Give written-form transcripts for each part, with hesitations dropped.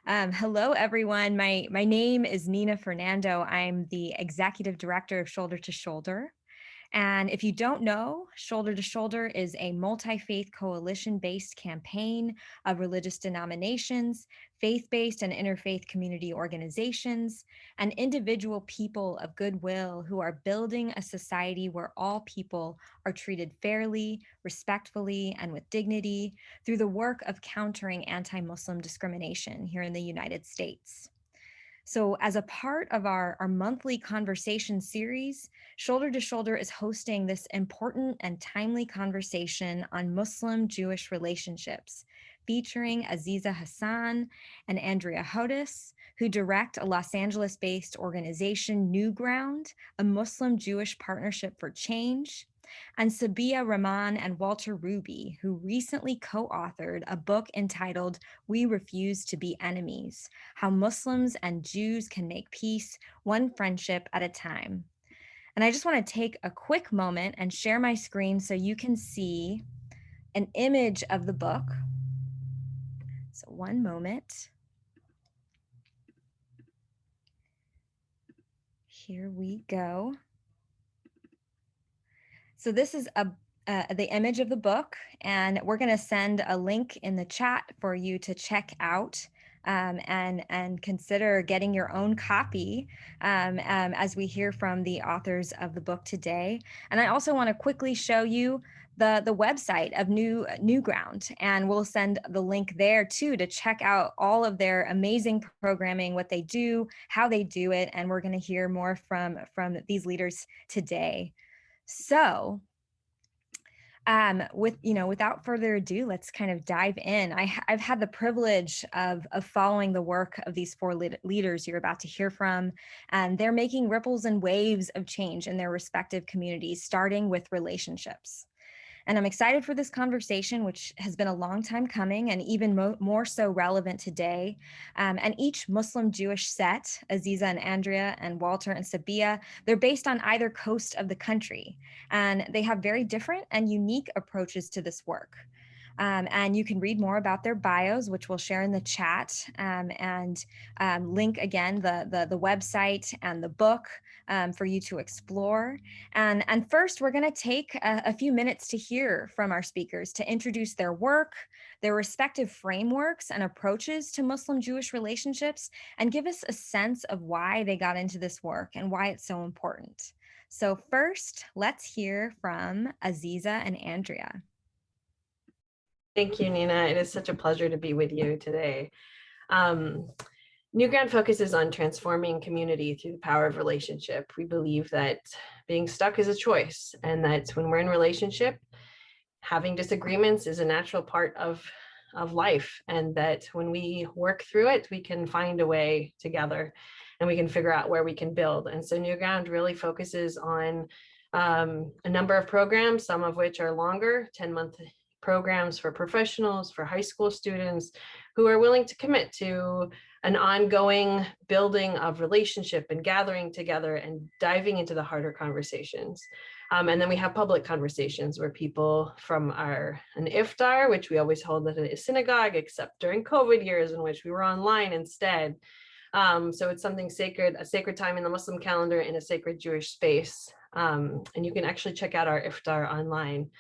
Hello, everyone. My name is Nina Fernando. I'm the executive director of Shoulder to Shoulder. And if you don't know, Shoulder to Shoulder is a multi faith coalition based campaign of religious denominations, faith based and interfaith community organizations, and individual people of goodwill who are building a society where all people are treated fairly, respectfully, and with dignity through the work of countering anti Muslim discrimination here in the United States. So, as a part of our monthly conversation series, Shoulder to Shoulder is hosting this important and timely conversation on Muslim Jewish relationships, featuring Aziza Hasan and Andrea Hodos, who direct a Los Angeles based organization, NewGround, a Muslim Jewish partnership for change, and Sabeeha Rehman and Walter Ruby, who recently co authored a book entitled We Refuse to Be Enemies: How Muslims and Jews Can Make Peace One Friendship at a Time. And I just want to take a quick moment and share my screen so you can see an image of the book. So, one moment. Here we go. So this is the image of the book, and we're going to send a link in the chat for you to check out and consider getting your own copy as we hear from the authors of the book today. And I also want to quickly show you the website of NewGround, and we'll send the link there too to check out all of their amazing programming, what they do, how they do it, and we're going to hear more from these leaders today. So, without further ado, let's kind of dive in. I've had the privilege of following the work of these four leaders you're about to hear from, and they're making ripples and waves of change in their respective communities, starting with relationships. And I'm excited for this conversation, which has been a long time coming and even more so relevant today. And each Muslim Jewish set, Aziza and Andrea and Walter and Sabeeha, they're based on either coast of the country. And they have very different and unique approaches to this work. And you can read more about their bios, which we'll share in the chat, and link again the website and the book for you to explore. And first, we're going to take a few minutes to hear from our speakers to introduce their work, their respective frameworks and approaches to Muslim-Jewish relationships, and give us a sense of why they got into this work and why it's so important. So first, let's hear from Aziza and Andrea. Thank you, Nina. It is such a pleasure to be with you today. NewGround focuses on transforming community through the power of relationship. We believe that being stuck is a choice, and that when we're in relationship, having disagreements is a natural part of life, and that when we work through it, we can find a way together and we can figure out where we can build. And so NewGround really focuses on a number of programs, some of which are longer, 10-month programs for professionals, for high school students who are willing to commit to an ongoing building of relationship and gathering together and diving into the harder conversations. And then we have public conversations where people from an iftar, which we always hold at a synagogue, except during COVID years in which we were online instead. So it's something sacred, a sacred time in the Muslim calendar in a sacred Jewish space. And you can actually check out our iftar online,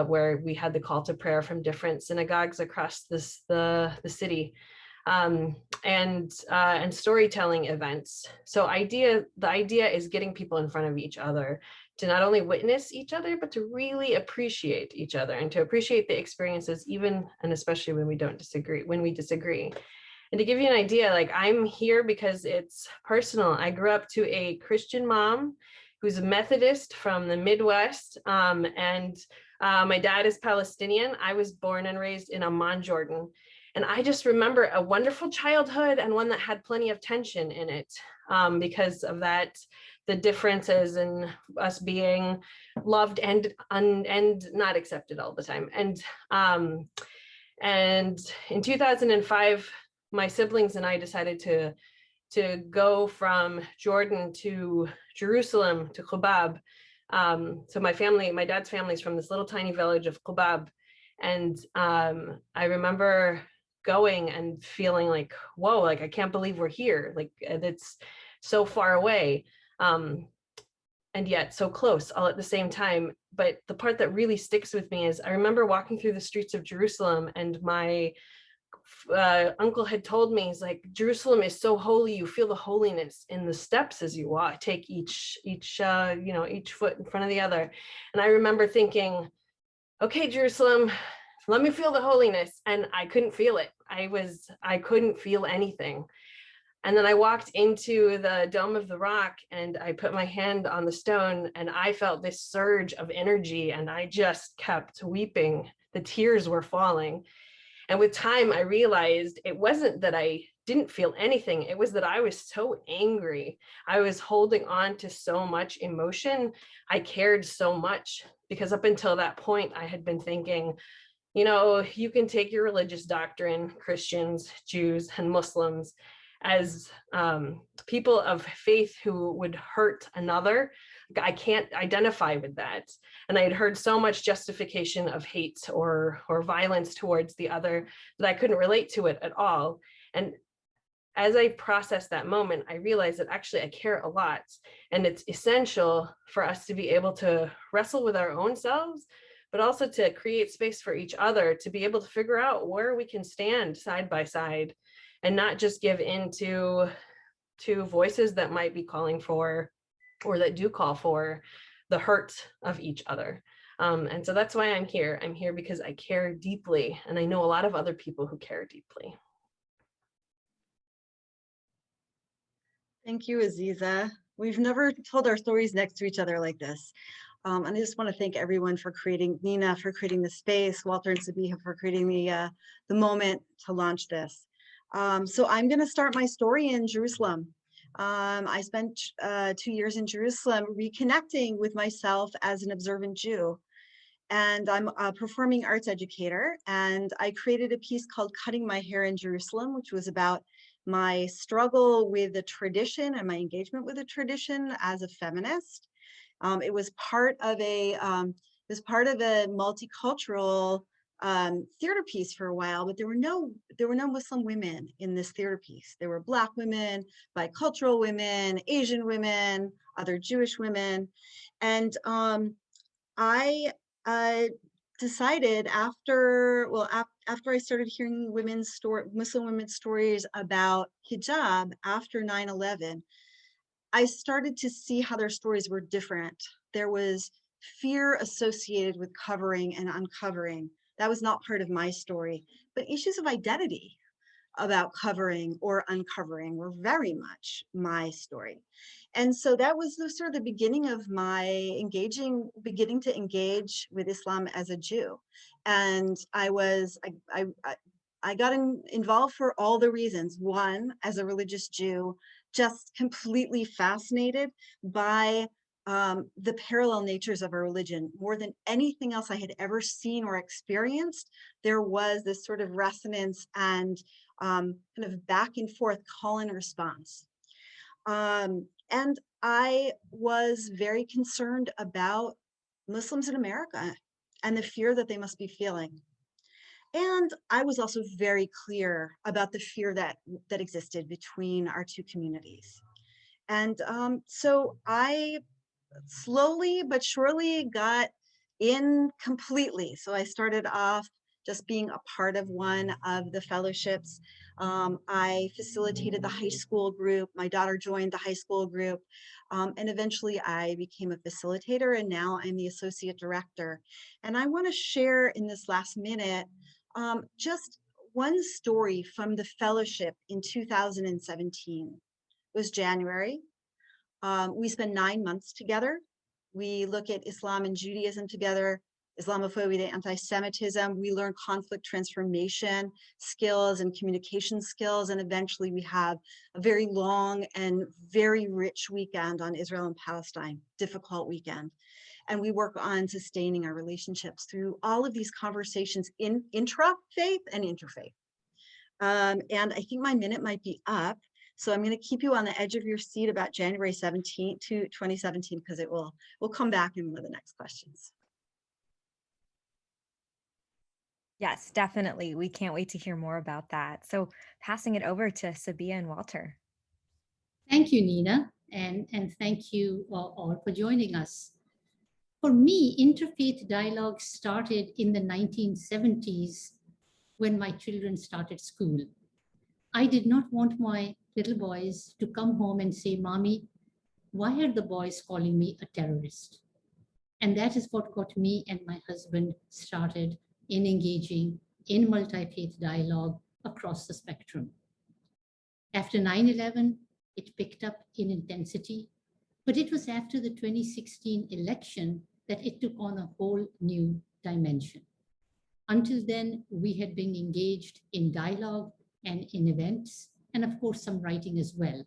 where we had the call to prayer from different synagogues across the city, and storytelling events. So the idea is getting people in front of each other to not only witness each other, but to really appreciate each other and to appreciate the experiences, even and especially when we disagree. And to give you an idea, like, I'm here because it's personal. I grew up to a Christian mom who's a Methodist from the Midwest, and my dad is Palestinian. I was born and raised in Amman, Jordan. And I just remember a wonderful childhood and one that had plenty of tension in it, because of that, the differences in us being loved and not accepted all the time. And in 2005, my siblings and I decided to go from Jordan to Jerusalem, to Khubab. So my dad's family is from this little tiny village of Khubab. And I remember going and feeling like, whoa, like I can't believe we're here. Like it's so far away. And yet so close all at the same time. But the part that really sticks with me is I remember walking through the streets of Jerusalem, and my uncle had told me, he's like, Jerusalem is so holy, you feel the holiness in the steps as you walk, take each foot in front of the other. And I remember thinking, okay, Jerusalem, let me feel the holiness. And I couldn't feel it. I couldn't feel anything. And then I walked into the Dome of the Rock and I put my hand on the stone and I felt this surge of energy and I just kept weeping. The tears were falling. And with time, I realized it wasn't that I didn't feel anything. It was that I was so angry. I was holding on to so much emotion. I cared so much because up until that point, I had been thinking, you can take your religious doctrine, Christians, Jews, and Muslims, as people of faith who would hurt another. I can't identify with that. And I had heard so much justification of hate or violence towards the other that I couldn't relate to it at all. And as I processed that moment, I realized that actually I care a lot. And it's essential for us to be able to wrestle with our own selves, but also to create space for each other to be able to figure out where we can stand side by side and not just give in to voices that might be calling for, or that do call for, the hurt of each other. And so that's why I'm here. I'm here because I care deeply, and I know a lot of other people who care deeply. Thank you, Aziza. We've never told our stories next to each other like this. And I just want to thank everyone for creating, Nina for creating the space, Walter and Sabeeha for creating the moment to launch this. So I'm going to start my story in Jerusalem. I spent 2 years in Jerusalem reconnecting with myself as an observant Jew. And I'm a performing arts educator. And I created a piece called Cutting My Hair in Jerusalem, which was about my struggle with the tradition and my engagement with the tradition as a feminist. It was part of a multicultural theater piece for a while, but there were no Muslim women in this theater piece. There were Black women, bicultural women, Asian women, other Jewish women, and I decided after I started hearing Muslim women's stories about hijab after 9/11, I started to see how their stories were different. There was fear associated with covering and uncovering. That was not part of my story, but issues of identity about covering or uncovering were very much my story. And so that was sort of the beginning of my beginning to engage with Islam as a Jew. And I got involved for all the reasons. One, as a religious Jew, just completely fascinated by the parallel natures of our religion. More than anything else I had ever seen or experienced, there was this sort of resonance and kind of back and forth call and response. And I was very concerned about Muslims in America and the fear that they must be feeling. And I was also very clear about the fear that existed between our two communities. And so I slowly but surely got in completely. So I started off just being a part of one of the fellowships. I facilitated the high school group. My daughter joined the high school group. And eventually I became a facilitator, and now I'm the associate director. And I want to share in this last minute just one story from the fellowship in 2017. It was January. We spent 9 months together. We look at Islam and Judaism together, Islamophobia, anti-Semitism. We learn conflict transformation skills and communication skills. And eventually we have a very long and very rich weekend on Israel and Palestine, difficult weekend. And we work on sustaining our relationships through all of these conversations in intra-faith and interfaith. And I think my minute might be up. So I'm going to keep you on the edge of your seat about January 17th to 2017, because we'll come back in one of the next questions. Yes, definitely. We can't wait to hear more about that. So passing it over to Sabeeha and Walter. Thank you, Nina, and thank you all for joining us. For me, interfaith dialogue started in the 1970s when my children started school. I did not want my little boys to come home and say, Mommy, why are the boys calling me a terrorist? And that is what got me and my husband started in engaging in multi-faith dialogue across the spectrum. After 9/11, it picked up in intensity, but it was after the 2016 election that it took on a whole new dimension. Until then, we had been engaged in dialogue and in events, and of course, some writing as well.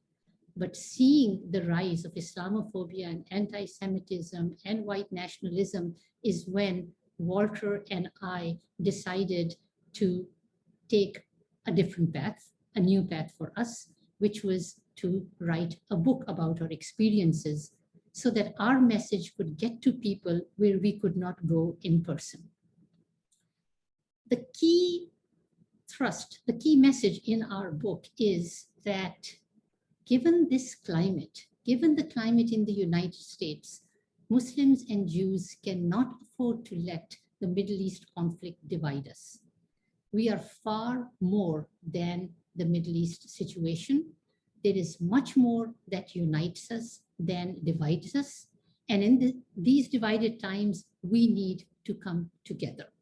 But seeing the rise of Islamophobia and anti Semitism and white nationalism is when Walter and I decided to take a different path, a new path for us, which was to write a book about our experiences so that our message could get to people where we could not go in person. The key thrust, the key message in our book is that given this climate, given the climate in the United States, Muslims and Jews cannot afford to let the Middle East conflict divide us. We are far more than the Middle East situation. There is much more that unites us than divides us. And in these divided times, we need to come together.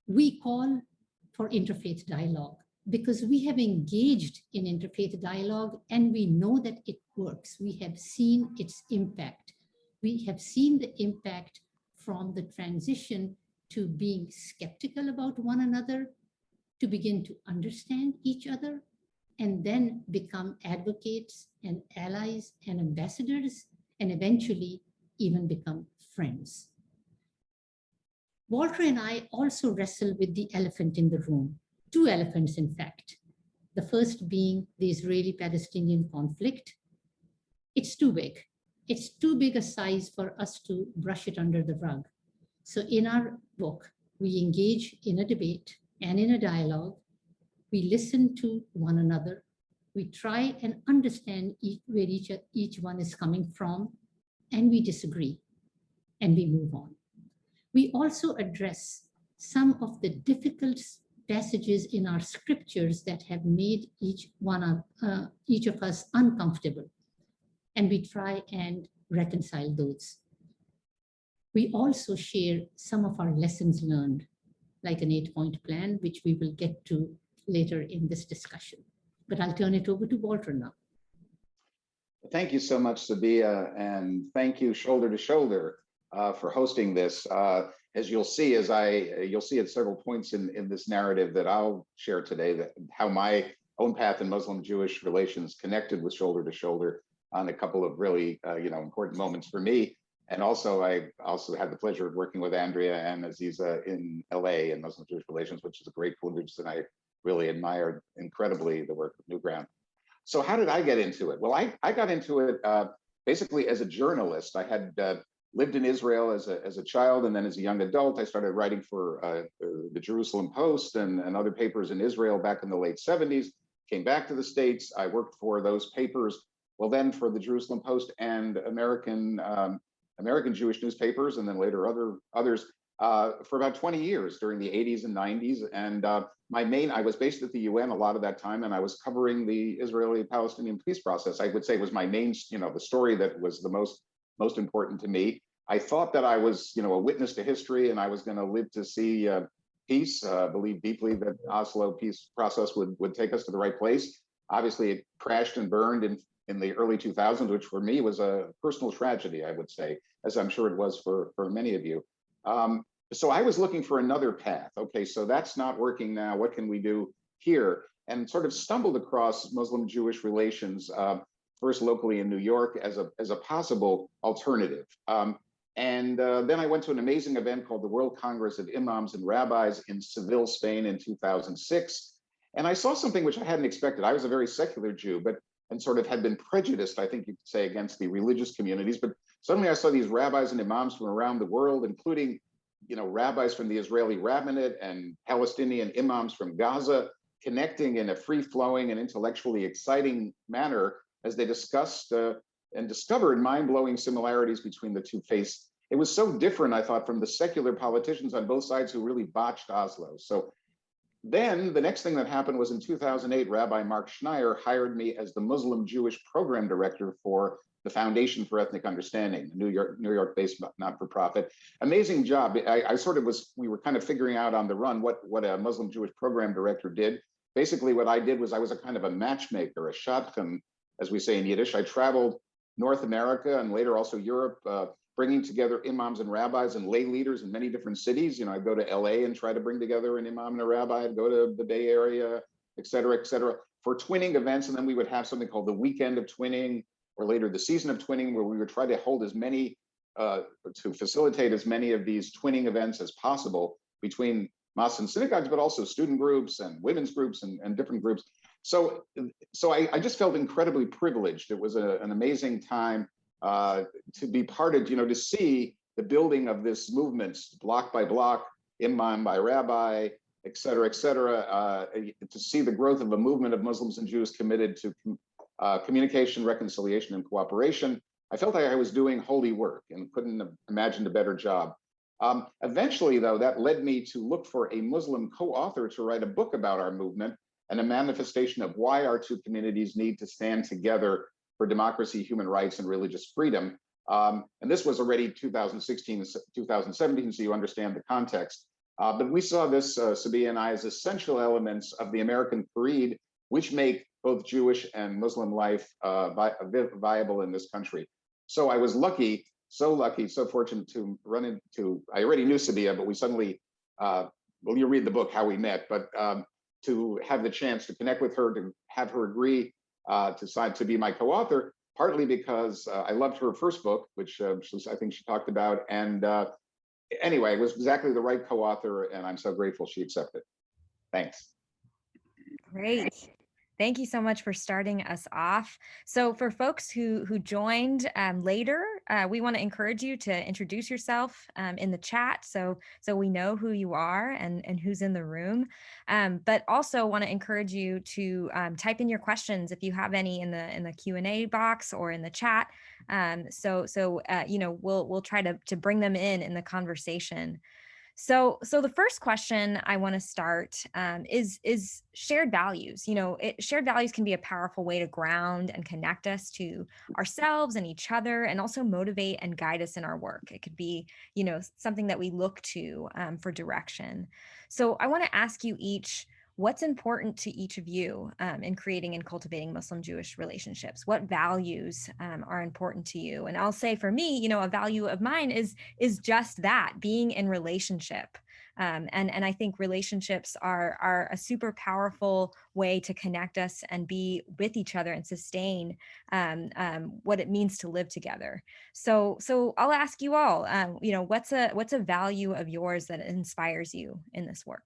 We call for interfaith dialogue because we have engaged in interfaith dialogue and we know that it works. We have seen its impact. We have seen the impact from the transition to being skeptical about one another, to begin to understand each other, and then become advocates and allies and ambassadors, and eventually even become friends. Walter and I also wrestle with the elephant in the room, two elephants, in fact. The first being the Israeli-Palestinian conflict. It's too big. It's too big a size for us to brush it under the rug. So in our book, we engage in a debate and in a dialogue. We listen to one another. We try and understand where each one is coming from, and we disagree, and we move on. We also address some of the difficult passages in our scriptures that have made each of us uncomfortable, and we try and reconcile those. We also share some of our lessons learned, like an 8-point plan, which we will get to later in this discussion. But I'll turn it over to Walter now. Thank you so much, Sabeeha, and thank you, Shoulder to Shoulder, for hosting this. As you'll see, you'll see at several points in this narrative that I'll share today, that how my own path in Muslim-Jewish relations connected with Shoulder to Shoulder on a couple of really important moments for me. And also, I also had the pleasure of working with Andrea and Aziza in LA in Muslim-Jewish relations, which is a great privilege, and I really admired incredibly the work of NewGround. So how did I get into it? Well, I got into it basically as a journalist. I had lived in Israel as a child, and then as a young adult, I started writing for the Jerusalem Post and other papers in Israel back in the late 70s, came back to the States. I worked for those papers, well then for the Jerusalem Post and American Jewish newspapers, and then later others for about 20 years during the 80s and 90s. And I was based at the UN a lot of that time, and I was covering the Israeli-Palestinian peace process. I would say was my main, the story that was the most important to me. I thought that I was, a witness to history, and I was going to live to see peace. Believe deeply that Oslo peace process would take us to the right place. Obviously, it crashed and burned in the early 2000s, which for me was a personal tragedy, I would say, as I'm sure it was for many of you. So I was looking for another path. Okay, so that's not working now. What can we do here? And sort of stumbled across Muslim-Jewish relations, first locally in New York as a possible alternative. And then I went to an amazing event called the World Congress of Imams and Rabbis in Seville, Spain in 2006. And I saw something which I hadn't expected. I was a very secular Jew, and sort of had been prejudiced, I think you could say, against the religious communities. But suddenly I saw these rabbis and imams from around the world, including rabbis from the Israeli rabbinate and Palestinian imams from Gaza connecting in a free-flowing and intellectually exciting manner as they discussed and discovered mind-blowing similarities between the two faiths. It was so different, I thought, from the secular politicians on both sides who really botched Oslo. So then the next thing that happened was in 2008, Rabbi Mark Schneier hired me as the Muslim Jewish program director for the Foundation for Ethnic Understanding, a New York-based not-for-profit. Amazing job. We were kind of figuring out on the run what a Muslim Jewish program director did. Basically, what I did was I was a kind of a matchmaker, a shadchan, as we say in Yiddish. I traveled North America and later also Europe, bringing together imams and rabbis and lay leaders in many different cities. I'd go to LA and try to bring together an imam and a rabbi. I'd go to the Bay Area, et cetera, for twinning events. And then we would have something called the Weekend of Twinning, or later the Season of Twinning, where we would try to hold as many, to facilitate as many of these twinning events as possible between mosques and synagogues, but also student groups and women's groups and different groups. So I just felt incredibly privileged. It was an amazing time to be part of, to see the building of this movement, block by block, imam by rabbi, et cetera, to see the growth of a movement of Muslims and Jews committed to communication, reconciliation, and cooperation. I felt like I was doing holy work and couldn't have imagined a better job. Eventually, though, that led me to look for a Muslim co-author to write a book about our movement and a manifestation of why our two communities need to stand together for democracy, human rights, and religious freedom. And this was already 2016, 2017, so you understand the context. But we saw this, Sabeeha and I, as essential elements of the American creed, which make both Jewish and Muslim life viable in this country. So I was lucky, so fortunate to run into, I already knew Sabeeha, but we suddenly, well, you read the book, How We Met, but to have the chance to connect with her, to have her agree to be my co-author, partly because I loved her first book, which I think she talked about. And anyway, it was exactly the right co-author, and I'm so grateful she accepted. Thanks. Great. Thank you so much for starting us off. So for folks who joined later, we want to encourage you to introduce yourself in the chat so we know who you are and who's in the room. But also want to encourage you to type in your questions if you have any in the Q&A box or in the chat. We'll try to bring them in the conversation. So the first question I want to start is shared values. Shared values can be a powerful way to ground and connect us to ourselves and each other, and also motivate and guide us in our work. It could be, something that we look to for direction. So I want to ask you each, what's important to each of you in creating and cultivating Muslim-Jewish relationships? What values are important to you? And I'll say for me, a value of mine is just that, being in relationship. And I think relationships are a super powerful way to connect us and be with each other and sustain what it means to live together. So I'll ask you all, what's a value of yours that inspires you in this work?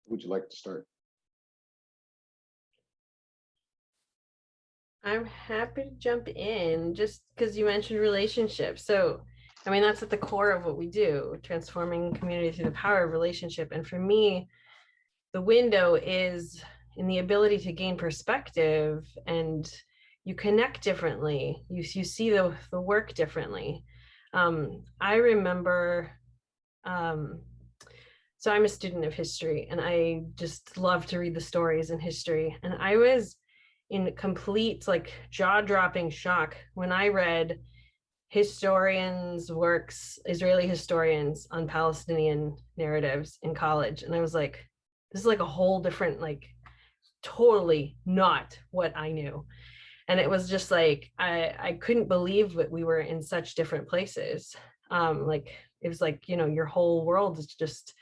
Would you like to start? I'm happy to jump in just because you mentioned relationships. So, that's at the core of what we do, transforming community through the power of relationship. And for me, the window is in the ability to gain perspective, and you connect differently. You see the work differently. I remember, so I'm a student of history, and I just love to read the stories in history. And I was in complete, jaw-dropping shock when I read historians' works, Israeli historians on Palestinian narratives in college. And I was like, this is a whole different, totally not what I knew. And it was just I couldn't believe that we were in such different places. It was your whole world is just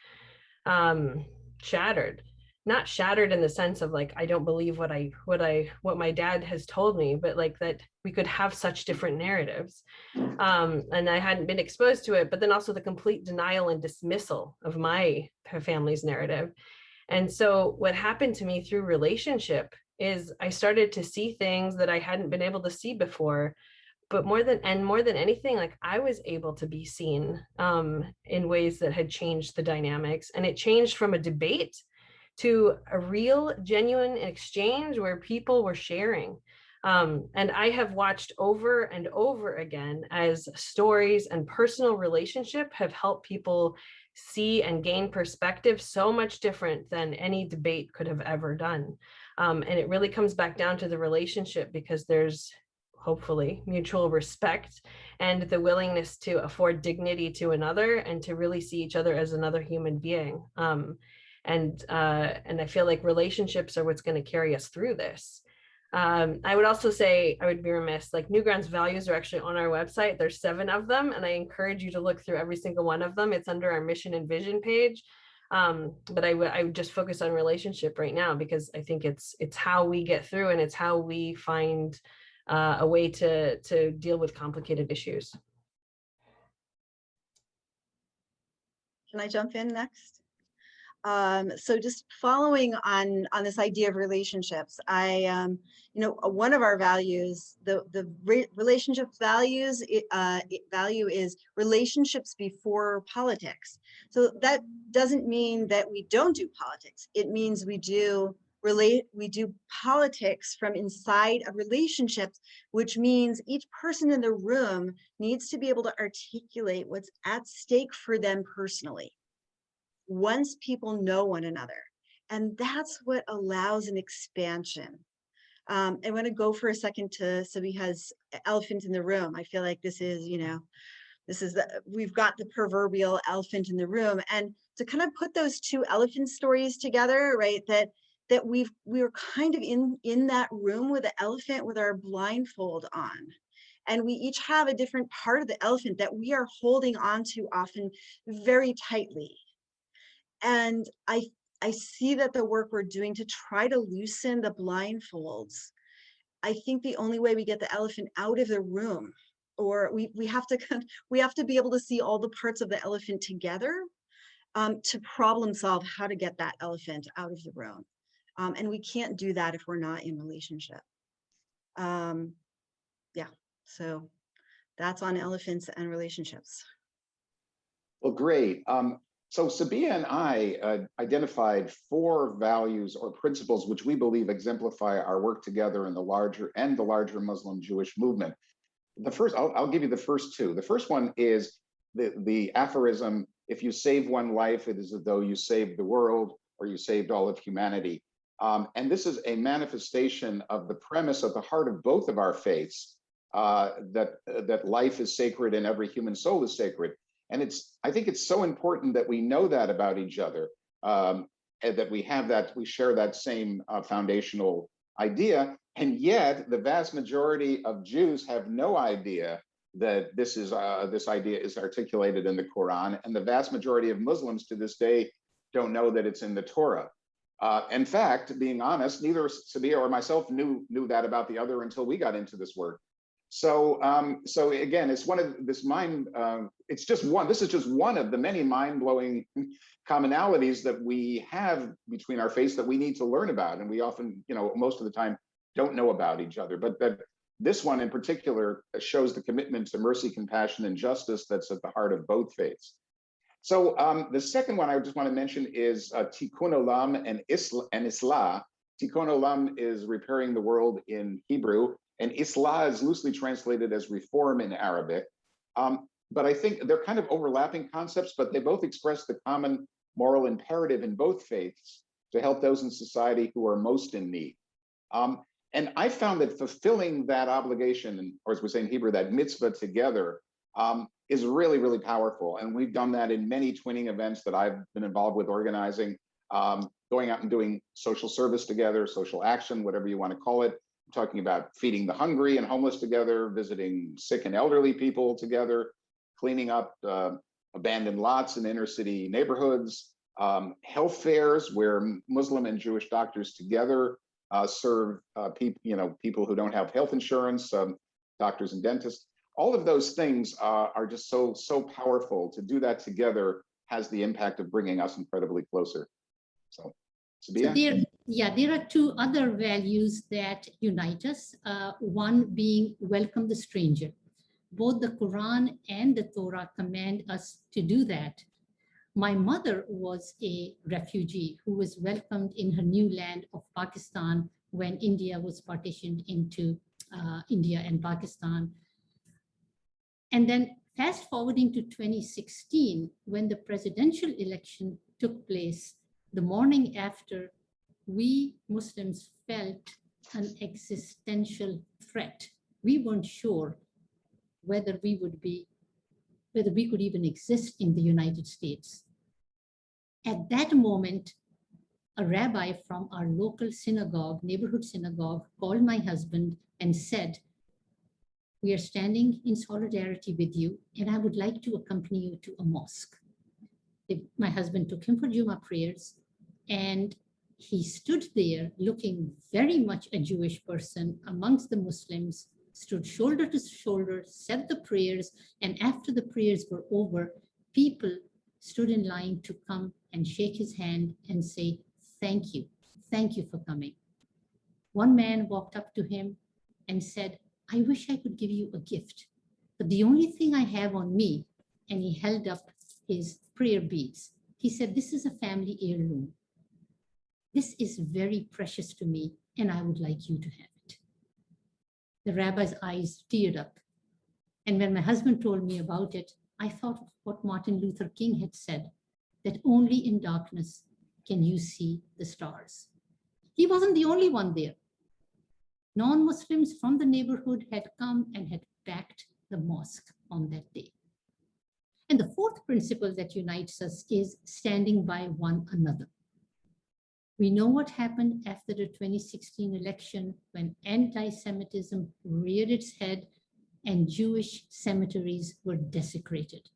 shattered. Not shattered in the sense of I don't believe what my dad has told me, but that we could have such different narratives. And I hadn't been exposed to it, but then also the complete denial and dismissal of my family's narrative. And so what happened to me through relationship is I started to see things that I hadn't been able to see before. but more than anything, like I was able to be seen in ways that had changed the dynamics, and it changed from a debate to a real genuine exchange where people were sharing. And I have watched over and over again as stories and personal relationship have helped people see and gain perspective so much different than any debate could have ever done. And it really comes back down to the relationship, because there's hopefully mutual respect and the willingness to afford dignity to another and to really see each other as another human being. And I feel like relationships are what's going to carry us through this. I would also say, I would be remiss, like NewGround's values are actually on our website. There's 7 of them, and I encourage you to look through every single one of them. It's under our mission and vision page. But I would just focus on relationship right now, because I think it's how we get through, and it's how we find a way to deal with complicated issues. Can I jump in next? So just following on this idea of relationships, one of our values, the relationship values, value is relationships before politics. So that doesn't mean that we don't do politics. It means we do politics from inside of relationships, which means each person in the room needs to be able to articulate what's at stake for them personally, once people know one another. And that's what allows an expansion. I want to go for a second to Sabeeha's elephant in the room. I feel like this is, we've got the proverbial elephant in the room, and to kind of put those 2 elephant stories together, right? That we were kind of in that room with the elephant with our blindfold on. And we each have a different part of the elephant that we are holding on to, often very tightly. And I see that the work we're doing to try to loosen the blindfolds, I think the only way we get the elephant out of the room, or we have to be able to see all the parts of the elephant together, to problem solve how to get that elephant out of the room. And we can't do that if we're not in relationship. Yeah, so that's on elephants and relationships. Well, great. So Sabeeha and I identified 4 values or principles which we believe exemplify our work together in the larger Muslim Jewish movement. The first, I'll give you the first 2. The first one is the aphorism, if you save one life, it is as though you saved the world or you saved all of humanity. And this is a manifestation of the premise at the heart of both of our faiths, that life is sacred and every human soul is sacred. And I think it's so important that we know that about each other, and that we share that same foundational idea. And yet the vast majority of Jews have no idea that this idea is articulated in the Quran. And the vast majority of Muslims to this day don't know that it's in the Torah. In fact, being honest, neither Sabeeha or myself knew that about the other until we got into this work. So again, it's one of this mind. This is just one of the many mind-blowing commonalities that we have between our faiths that we need to learn about, and we often, most of the time, don't know about each other. But that this one in particular shows the commitment to mercy, compassion, and justice that's at the heart of both faiths. So the second one I just want to mention is Tikkun Olam and Islah. Tikkun Olam is repairing the world in Hebrew, and Islah is loosely translated as reform in Arabic. But I think they're kind of overlapping concepts, but they both express the common moral imperative in both faiths to help those in society who are most in need. And I found that fulfilling that obligation, or as we say in Hebrew, that mitzvah together, is really, really powerful. And we've done that in many twinning events that I've been involved with organizing, going out and doing social service together, social action, whatever you want to call it. I'm talking about feeding the hungry and homeless together, visiting sick and elderly people together, cleaning up abandoned lots in inner city neighborhoods, health fairs where Muslim and Jewish doctors together serve people who don't have health insurance, doctors and dentists. All of those things are just so powerful. To do that together has the impact of bringing us incredibly closer. So So Sabeeha? there are two other values that unite us. One being welcome the stranger. Both the Quran and the Torah command us to do that. My mother was a refugee who was welcomed in her new land of Pakistan when India was partitioned into India and Pakistan. And then fast forwarding to 2016, when the presidential election took place, the morning after, we Muslims felt an existential threat. We weren't sure whether we could even exist in the United States. At that moment, a rabbi from our local synagogue, neighborhood synagogue, called my husband and said, "We are standing in solidarity with you, and I would like to accompany you to a mosque." My husband took him for Jummah prayers, and he stood there looking very much a Jewish person amongst the Muslims, stood shoulder to shoulder, said the prayers, and after the prayers were over, people stood in line to come and shake his hand and say, "Thank you for coming." One man walked up to him and said, "I wish I could give you a gift, but the only thing I have on me," and he held up his prayer beads. He said, "This is a family heirloom. This is very precious to me, and I would like you to have it." The rabbi's eyes teared up. And when my husband told me about it, I thought of what Martin Luther King had said, that only in darkness can you see the stars. He wasn't the only one there. Non-Muslims from the neighborhood had come and had packed the mosque on that day. And the fourth principle that unites us is standing by one another. We know what happened after the 2016 election when anti-Semitism reared its head and Jewish cemeteries were desecrated.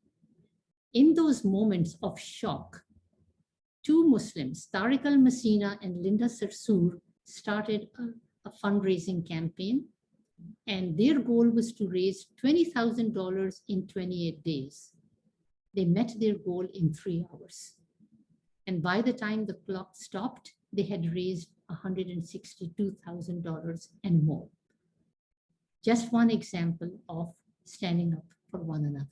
In those moments of shock, two Muslims, Tariq al-Messina and Linda Sarsour, started a fundraising campaign, and their goal was to raise $20,000 in 28 days. They met their goal in 3 hours. And by the time the clock stopped, they had raised $162,000 and more. Just one example of standing up for one another.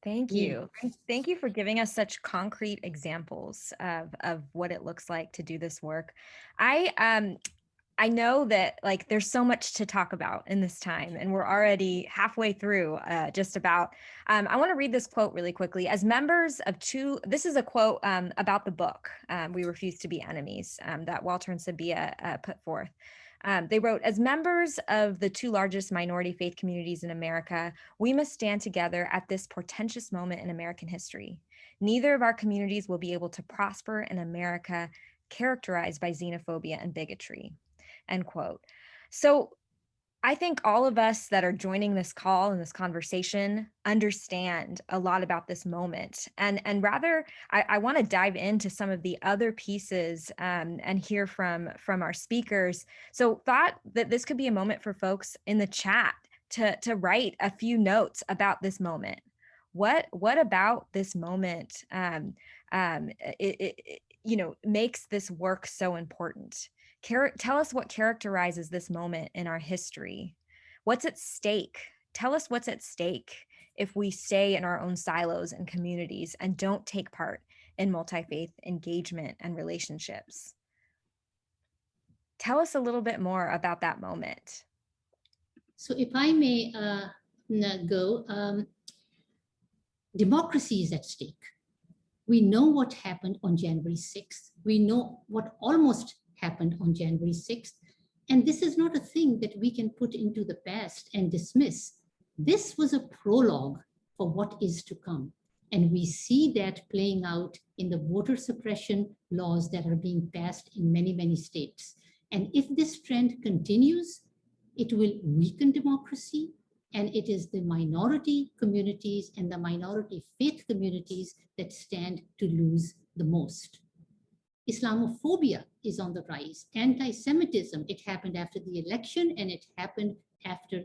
Thank you. Thank you for giving us such concrete examples of what it looks like to do this work. I know that like there's so much to talk about in this time, and we're already halfway through just about. I want to read this quote really quickly. As members of this is a quote about the book, We Refuse to Be Enemies, that Walter and Sabeeha put forth. They wrote, "As members of the two largest minority faith communities in America, we must stand together at this portentous moment in American history. Neither of our communities will be able to prosper in America characterized by xenophobia and bigotry." End quote. So I think all of us that are joining this call and this conversation understand a lot about this moment. And rather, I want to dive into some of the other pieces and hear from our speakers. So thought that this could be a moment for folks in the chat to write a few notes about this moment. What about this moment makes this work so important? Tell us what characterizes this moment in our history. What's at stake? Tell us what's at stake if we stay in our own silos and communities and don't take part in multi-faith engagement and relationships. Tell us a little bit more about that moment. So if I may go, democracy is at stake. We know what happened on January 6th. We know what almost happened on January 6th. And this is not a thing that we can put into the past and dismiss. This was a prologue for what is to come. And we see that playing out in the voter suppression laws that are being passed in many, many states. And if this trend continues, it will weaken democracy. And it is the minority communities and the minority faith communities that stand to lose the most. Islamophobia is on the rise. Anti-Semitism, it happened after the election, and it happened after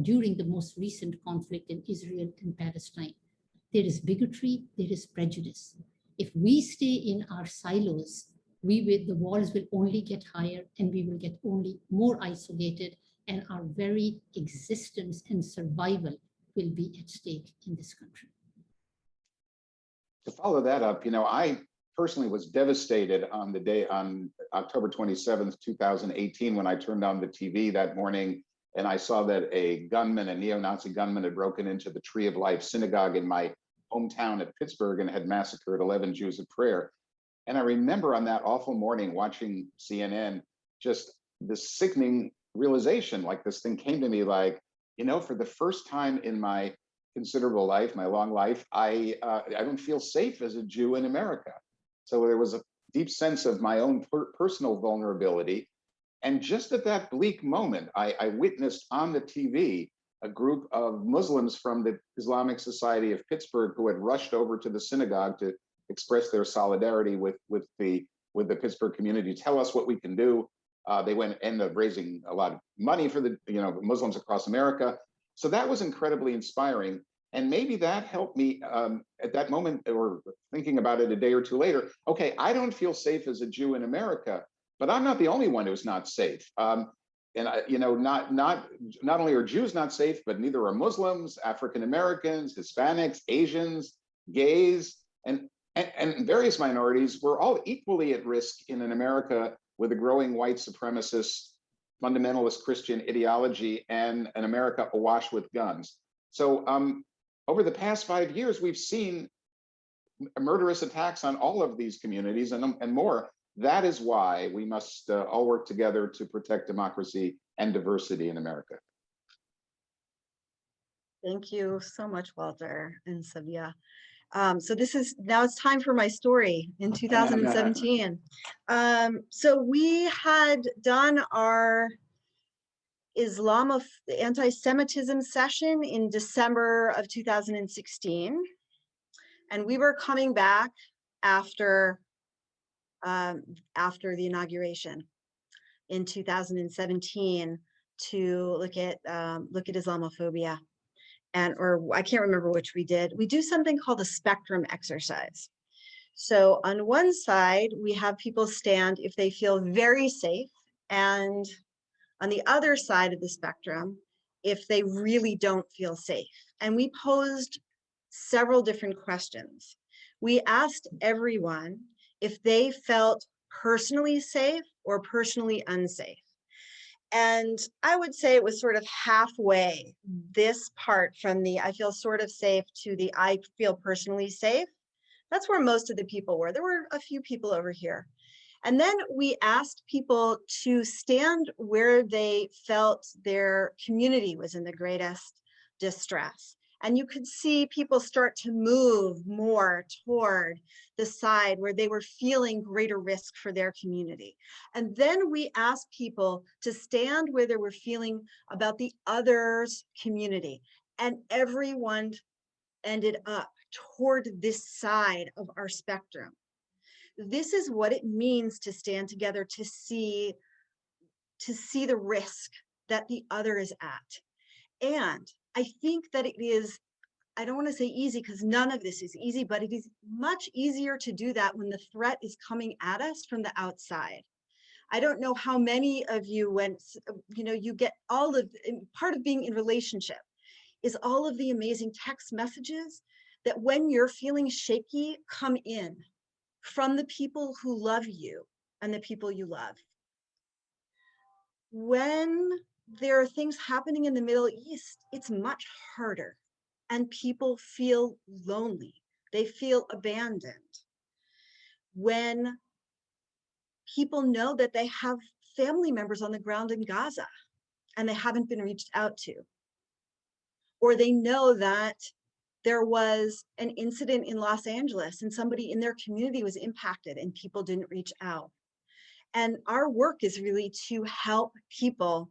during the most recent conflict in Israel and Palestine. There is bigotry, there is prejudice. If we stay in our silos, the walls will only get higher and we will get only more isolated, and our very existence and survival will be at stake in this country. To follow that up, I personally was devastated on October 27th, 2018, when I turned on the TV that morning and I saw that a neo-Nazi gunman had broken into the Tree of Life synagogue in my hometown of Pittsburgh and had massacred 11 Jews at prayer. And I remember on that awful morning watching CNN, just this sickening realization, like this thing came to me like, for the first time in my considerable life, my long life, I don't feel safe as a Jew in America. So there was a deep sense of my own personal vulnerability. And just at that bleak moment, I witnessed on the TV a group of Muslims from the Islamic Society of Pittsburgh who had rushed over to the synagogue to express their solidarity with the Pittsburgh community, tell us what we can do. They ended up raising a lot of money for the Muslims across America. So that was incredibly inspiring. And maybe that helped me at that moment, or thinking about it a day or two later. Okay, I don't feel safe as a Jew in America, but I'm not the only one who's not safe. And not only are Jews not safe, but neither are Muslims, African Americans, Hispanics, Asians, gays, and various minorities. We're all equally at risk in an America with a growing white supremacist, fundamentalist Christian ideology and an America awash with guns. So over the past 5 years, we've seen murderous attacks on all of these communities and more. That is why we must all work together to protect democracy and diversity in America. Thank you so much, Walter and Sabeeha. So now it's time for my story in 2017. So we had done our anti-Semitism session in December of 2016. And we were coming back after the inauguration in 2017 to look at Islamophobia. Or I can't remember which we did. We do something called a spectrum exercise. So on one side, we have people stand if they feel very safe, and on the other side of the spectrum, if they really don't feel safe. And we posed several different questions. We asked everyone if they felt personally safe or personally unsafe. And I would say it was sort of halfway, this part from the I feel sort of safe to the I feel personally safe. That's where most of the people were. There were a few people over here. And then we asked people to stand where they felt their community was in the greatest distress. And you could see people start to move more toward the side where they were feeling greater risk for their community. And then we asked people to stand where they were feeling about the other's community. And everyone ended up toward this side of our spectrum. This is what it means to stand together, to see the risk that the other is at. And I think that it is, I don't want to say easy because none of this is easy, but it is much easier to do that when the threat is coming at us from the outside. I don't know how many of you, when you get part of being in relationship is all of the amazing text messages that when you're feeling shaky come in from the people who love you and the people you love. When there are things happening in the Middle East, it's much harder and people feel lonely. They feel abandoned. When people know that they have family members on the ground in Gaza and they haven't been reached out to, or they know that there was an incident in Los Angeles and somebody in their community was impacted and people didn't reach out. And our work is really to help people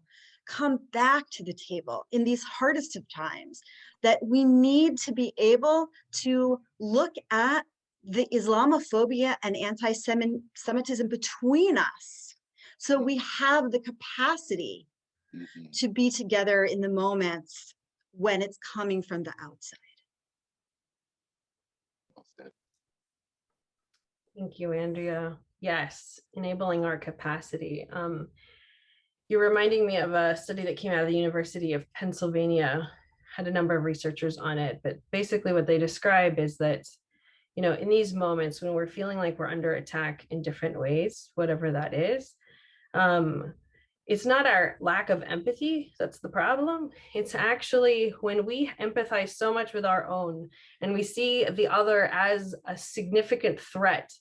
come back to the table in these hardest of times, that we need to be able to look at the Islamophobia and anti-Semitism between us. So we have the capacity to be together in the moments when it's coming from the outside. Thank you, Andrea. Yes, enabling our capacity. You're reminding me of a study that came out of the University of Pennsylvania, had a number of researchers on it, but basically what they describe is that, you know, in these moments when we're feeling like we're under attack in different ways, whatever that is, um, it's not our lack of empathy that's the problem. It's actually when we empathize so much with our own and we see the other as a significant threat,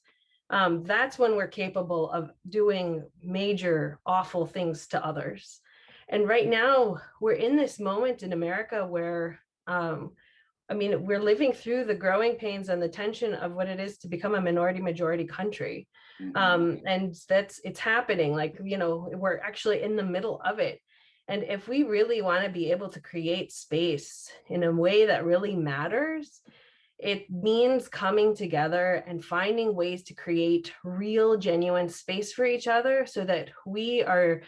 that's when we're capable of doing major awful things to others. And right now we're in this moment in America where I mean, we're living through the growing pains and the tension of what it is to become a minority majority country. And it's happening, like, you know, we're actually in the middle of it. And if we really want to be able to create space in a way that really matters, it means coming together and finding ways to create real, genuine space for each other so that we are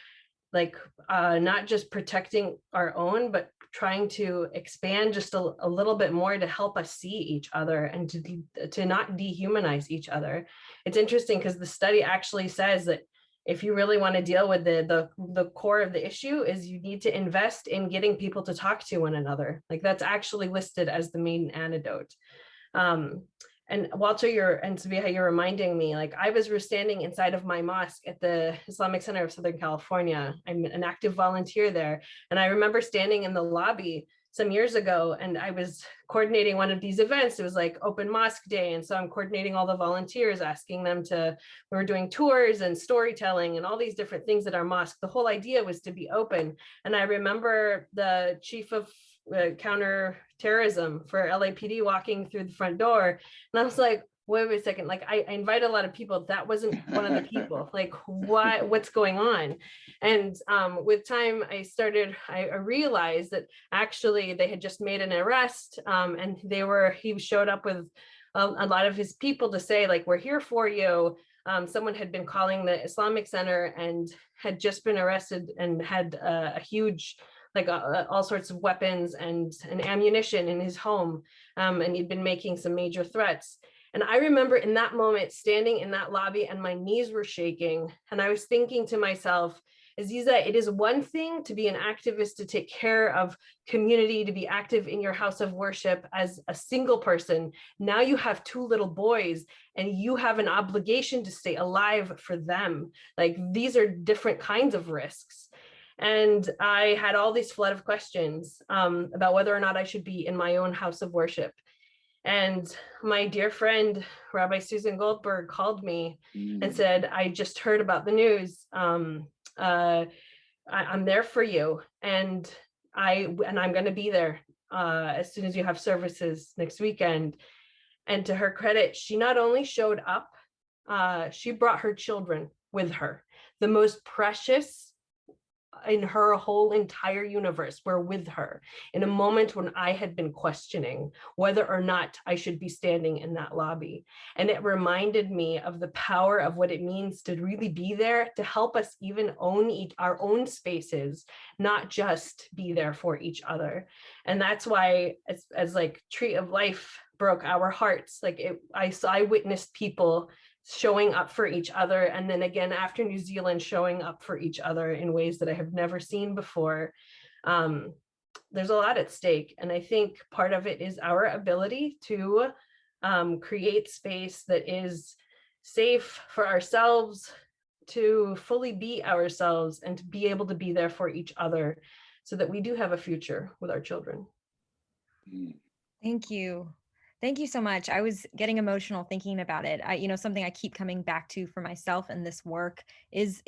like not just protecting our own, but trying to expand just a little bit more to help us see each other and to not dehumanize each other. It's interesting because the study actually says that if you really want to deal with the core of the issue is you need to invest in getting people to talk to one another. Like that's actually listed as the main antidote. Um, and Walter, and Sabeeha, you're reminding me, like I was standing inside of my mosque at the Islamic Center of Southern California. I'm an active volunteer there. And I remember standing in the lobby some years ago and I was coordinating one of these events. It was like open mosque day. And so I'm coordinating all the volunteers, asking them we were doing tours and storytelling and all these different things at our mosque. The whole idea was to be open. And I remember the chief of counterterrorism for LAPD walking through the front door. And I was like, wait a second, like I invite a lot of people. That wasn't one of the people. Like, what's going on? And with time, I realized that actually they had just made an arrest and he showed up with a lot of his people to say, like, we're here for you. Someone had been calling the Islamic Center and had just been arrested and had a huge like all sorts of weapons and ammunition in his home. And he'd been making some major threats. And I remember in that moment standing in that lobby and my knees were shaking. And I was thinking to myself, Aziza, it is one thing to be an activist, to take care of community, to be active in your house of worship as a single person. Now you have two little boys and you have an obligation to stay alive for them. Like these are different kinds of risks. And I had all these flood of questions about whether or not I should be in my own house of worship. And my dear friend, Rabbi Susan Goldberg, called me and said, I just heard about the news. I'm there for you. And I'm going to be there as soon as you have services next weekend. And to her credit, she not only showed up, she brought her children with her, the most precious in her whole entire universe were with her in a moment when I had been questioning whether or not I should be standing in that lobby. And it reminded me of the power of what it means to really be there to help us even own our own spaces, not just be there for each other. And that's why as like Tree of Life broke our hearts, like I witnessed people showing up for each other. And then again, after New Zealand, showing up for each other in ways that I have never seen before. There's a lot at stake. And I think part of it is our ability to create space that is safe for ourselves, to fully be ourselves and to be able to be there for each other so that we do have a future with our children. Thank you. Thank you so much. I was getting emotional thinking about it. Something I keep coming back to for myself in this work is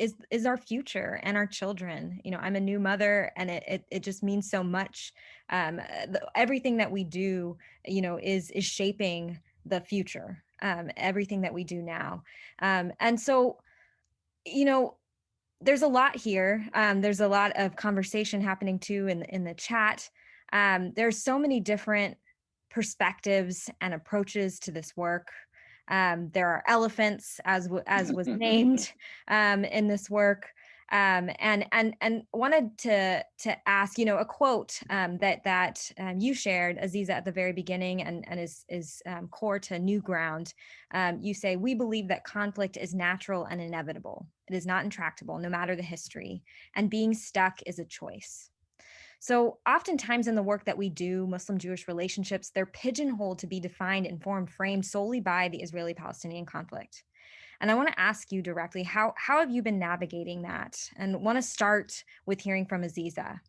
our future and our children. I'm a new mother, and it just means so much. Everything that we do, is shaping the future. Everything that we do now, and so, there's a lot here. There's a lot of conversation happening too in the chat. There's so many different perspectives and approaches to this work. There are elephants, as was named in this work. And wanted to ask, a quote that you shared, Aziza, at the very beginning, and is core to NewGround. You say, "We believe that conflict is natural and inevitable. It is not intractable, no matter the history, and being stuck is a choice." So oftentimes in the work that we do, Muslim-Jewish relationships, they're pigeonholed to be defined and framed solely by the Israeli-Palestinian conflict. And I want to ask you directly, how have you been navigating that? And want to start with hearing from Aziza.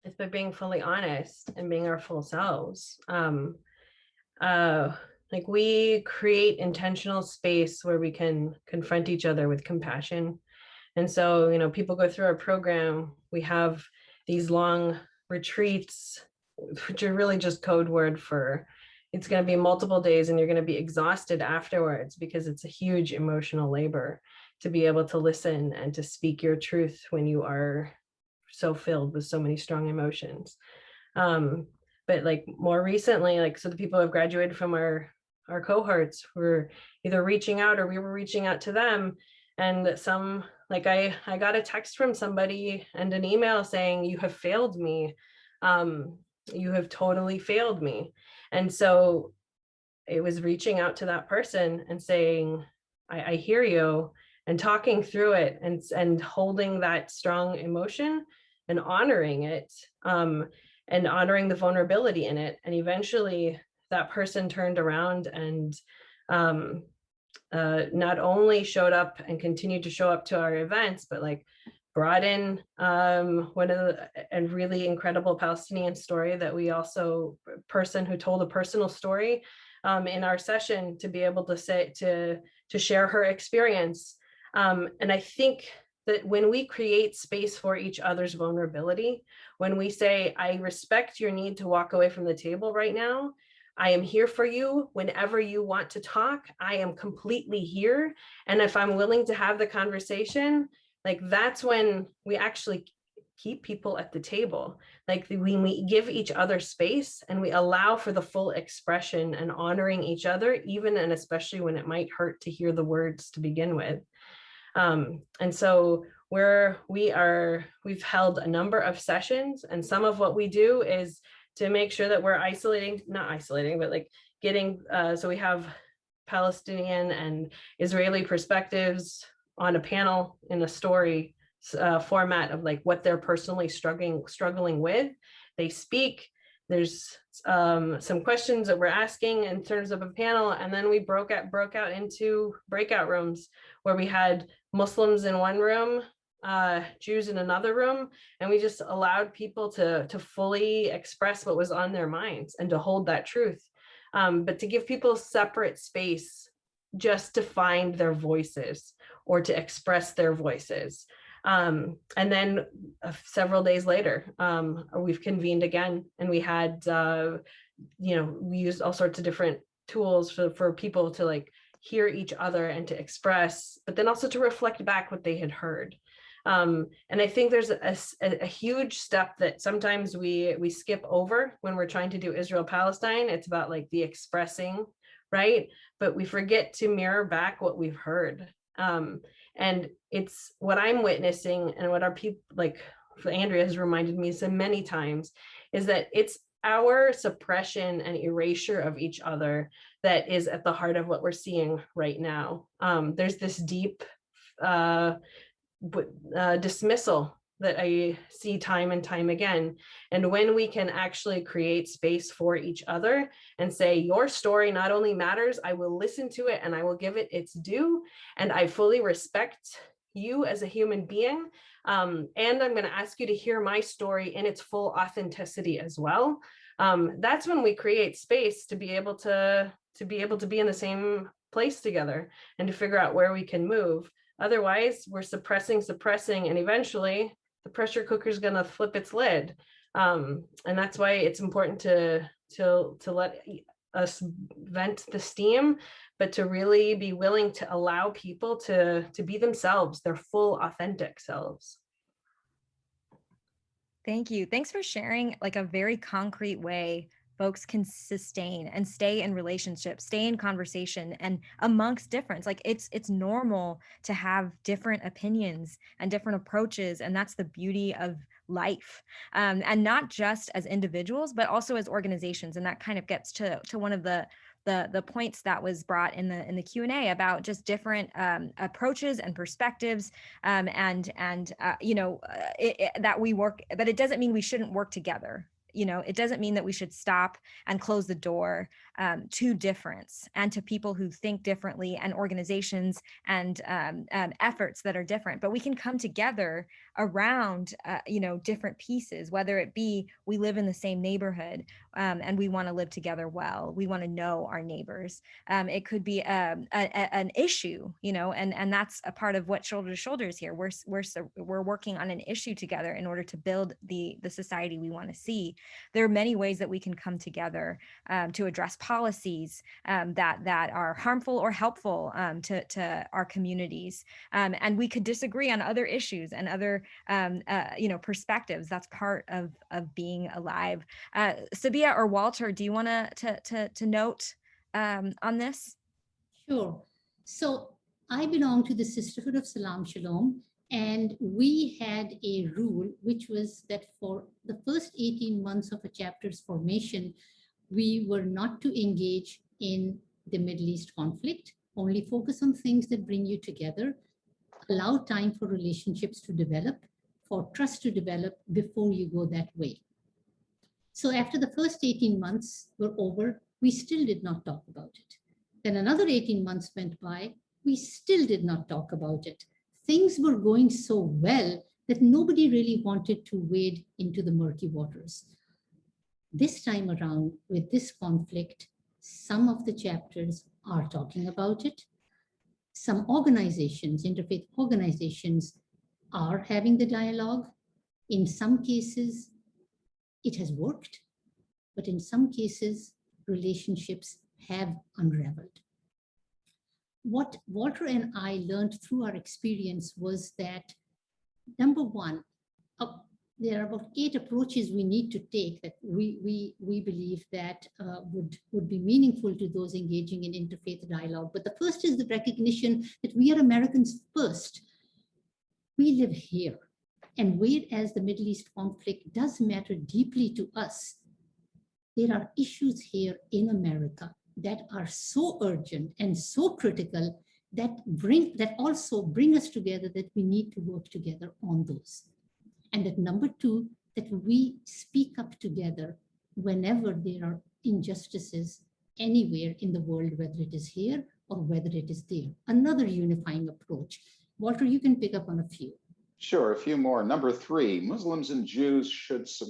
It's by being fully honest and being our full selves. Like, we create intentional space where we can confront each other with compassion. And so, people go through our program, we have these long retreats, which are really just code word for it's going to be multiple days and you're going to be exhausted afterwards, because it's a huge emotional labor to be able to listen and to speak your truth when you are so filled with so many strong emotions. But like more recently, like, so the people who have graduated from our cohorts were either reaching out or we were reaching out to them. And some, like, I got a text from somebody and an email saying, "You have failed me. You have totally failed me." And so it was reaching out to that person and saying, I hear you, and talking through it, and holding that strong emotion and honoring it, and honoring the vulnerability in it. And eventually that person turned around and not only showed up and continued to show up to our events, but like brought in one of a really incredible Palestinian story that we also, person who told a personal story in our session, to be able to say, to share her experience. And I think that when we create space for each other's vulnerability, when we say, "I respect your need to walk away from the table right now. I am here for you whenever you want to talk. I am completely here. And if I'm willing to have the conversation," like, that's when we actually keep people at the table. Like, when we give each other space and we allow for the full expression and honoring each other, even and especially when it might hurt to hear the words to begin with. And so we've held a number of sessions, and some of what we do is to make sure that we're not isolating, but like getting, so we have Palestinian and Israeli perspectives on a panel in a story format of like what they're personally struggling with. They speak, there's some questions that we're asking in terms of a panel, and then we broke out into breakout rooms where we had Muslims in one room, Jews in another room, and we just allowed people to fully express what was on their minds and to hold that truth, but to give people separate space just to find their voices or to express their voices. And then several days later, we've convened again, and we had, we used all sorts of different tools for people to like hear each other and to express, but then also to reflect back what they had heard. And I think there's a huge step that sometimes we skip over when we're trying to do Israel-Palestine. It's about like the expressing, right? But we forget to mirror back what we've heard. And it's what I'm witnessing, and what our people, like Andrea has reminded me so many times, is that it's our suppression and erasure of each other that is at the heart of what we're seeing right now. There's this deep dismissal that I see time and time again. And when we can actually create space for each other and say, your story not only matters, I will listen to it and I will give it its due, and I fully respect you as a human being, and I'm going to ask you to hear my story in its full authenticity as well. That's when we create space to be able to be in the same place together and to figure out where we can move. Otherwise, we're suppressing, and eventually the pressure cooker is going to flip its lid. And that's why it's important to let us vent the steam, but to really be willing to allow people to be themselves, their full authentic selves. Thank you. Thanks for sharing like a very concrete way folks can sustain and stay in relationships, stay in conversation and amongst difference. Like it's normal to have different opinions and different approaches. And that's the beauty of life. And not just as individuals, but also as organizations. And that kind of gets to one of the points that was brought in the Q&A about just different approaches and perspectives, that we work, but it doesn't mean we shouldn't work together. It doesn't mean that we should stop and close the door to difference and to people who think differently and organizations and efforts that are different. But we can come together around, different pieces, whether it be we live in the same neighborhood and we want to live together well. We want to know our neighbors. It could be an issue, and that's a part of what Shoulder to Shoulder is here. We're working on an issue together in order to build the society we want to see. There are many ways that we can come together to address policies that are harmful or helpful to our communities. And we could disagree on other issues and other perspectives. That's part of being alive. Sabeeha or Walter, do you want to note on this? Sure. So I belong to the Sisterhood of Salam Shalom, and we had a rule, which was that for the first 18 months of a chapter's formation, we were not to engage in the Middle East conflict, only focus on things that bring you together, allow time for relationships to develop, for trust to develop before you go that way. So after the first 18 months were over, we still did not talk about it. Then another 18 months went by, we still did not talk about it. Things were going so well that nobody really wanted to wade into the murky waters. This time around, with this conflict, some of the chapters are talking about it. Some organizations, interfaith organizations, are having the dialogue. In some cases, it has worked, but in some cases, relationships have unraveled. What Walter and I learned through our experience was that, number one, there are about 8 approaches we need to take that we believe that would be meaningful to those engaging in interfaith dialogue. But the first is the recognition that we are Americans first. We live here. And whereas the Middle East conflict does matter deeply to us, there are issues here in America that are so urgent and so critical that also bring us together, that we need to work together on those. And that number 2, that we speak up together whenever there are injustices anywhere in the world, whether it is here or whether it is there. Another unifying approach. Walter, you can pick up on a few. Sure, a few more. Number 3, Muslims and Jews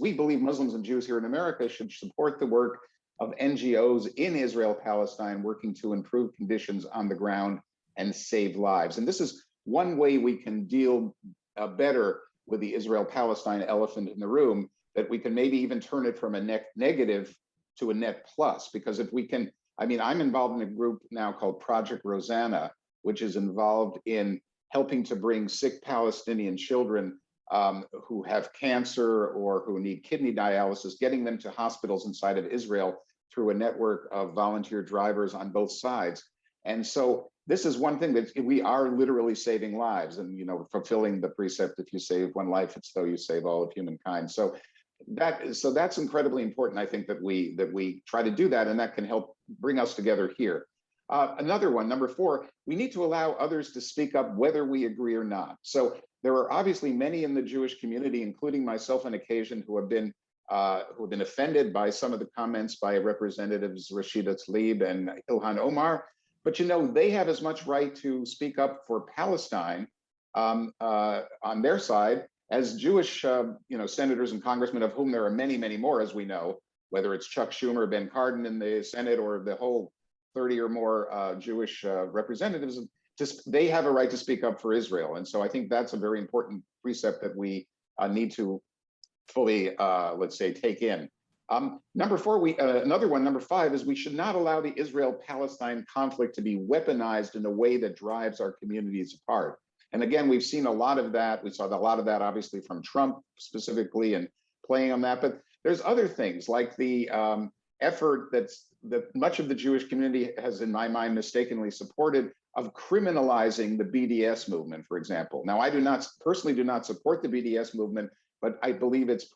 we believe Muslims and Jews here in America should support the work of NGOs in Israel, Palestine, working to improve conditions on the ground and save lives. And this is one way we can deal better with the Israel-Palestine elephant in the room, that we can maybe even turn it from a net negative to a net plus. Because if we can, I'm involved in a group now called Project Rosanna, which is involved in helping to bring sick Palestinian children who have cancer or who need kidney dialysis, getting them to hospitals inside of Israel through a network of volunteer drivers on both sides. And so this is one thing that we are literally saving lives and, fulfilling the precept, if you save one life, it's though you save all of humankind. So that's incredibly important. I think that we try to do that, and that can help bring us together here. Another one, number 4, we need to allow others to speak up whether we agree or not. So there are obviously many in the Jewish community, including myself on occasion, who have been offended by some of the comments by Representatives Rashida Tlaib and Ilhan Omar. But they have as much right to speak up for Palestine on their side as Jewish senators and congressmen, of whom there are many, many more, as we know, whether it's Chuck Schumer, Ben Cardin in the Senate, or the whole 30 or more Jewish representatives. They have a right to speak up for Israel. And so I think that's a very important precept that we need to fully, let's say, take in. Number 4, number 5 is we should not allow the Israel-Palestine conflict to be weaponized in a way that drives our communities apart. And again, we've seen a lot of that. We saw a lot of that, obviously, from Trump specifically and playing on that. But there's other things like the effort that much of the Jewish community has, in my mind, mistakenly supported, of criminalizing the BDS movement, for example. Now, I personally do not support the BDS movement, but I believe its